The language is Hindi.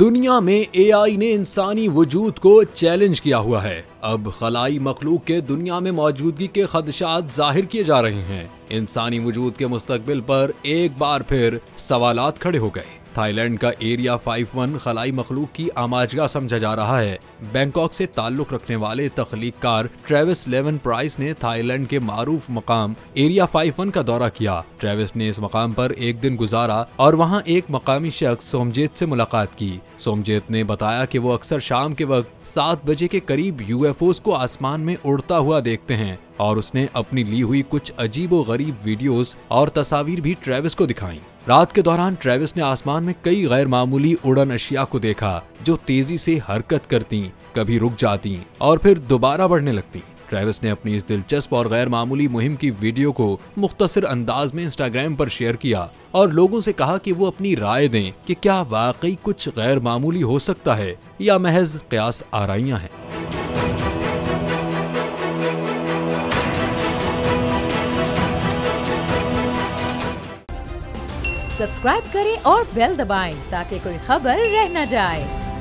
दुनिया में एआई ने इंसानी वजूद को चैलेंज किया हुआ है। अब खलाई मखलूक के दुनिया में मौजूदगी के खदशात जाहिर किए जा रहे हैं। इंसानी वजूद के मुस्तकबिल पर एक बार फिर सवालात खड़े हो गए। थाईलैंड का एरिया 51 खलाई मखलूक की आमाजगा समझा जा रहा है। बैंकॉक से ताल्लुक रखने वाले तख्लीककार ट्रेविस लेवन प्राइस ने थाईलैंड के मारूफ मकाम एरिया 51 का दौरा किया। ट्रेविस ने इस मकाम पर एक दिन गुजारा और वहां एक मकामी शख्स सोमजेत से मुलाकात की। सोमजेत ने बताया कि वो अक्सर शाम के वक्त 7 बजे के करीब यूएफओस को आसमान में उड़ता हुआ देखते हैं और उसने अपनी ली हुई कुछ अजीबो गरीब वीडियोस और तस्वीर भी ट्रेविस को दिखाई। रात के दौरान ट्रेविस ने आसमान में कई गैर मामूली उड़न अशिया को देखा जो तेजी से हरकत करती, कभी रुक जाती और फिर दोबारा बढ़ने लगती। ट्रेविस ने अपनी इस दिलचस्प और गैर मामूली मुहिम की वीडियो को मुख्तसर अंदाज में इंस्टाग्राम पर शेयर किया और लोगों से कहा कि वो अपनी राय दें कि क्या वाकई कुछ गैर मामूली हो सकता है या महज क़यास आराइयां हैं। सब्सक्राइब करें और बेल दबाएं ताकि कोई खबर रह न जाए।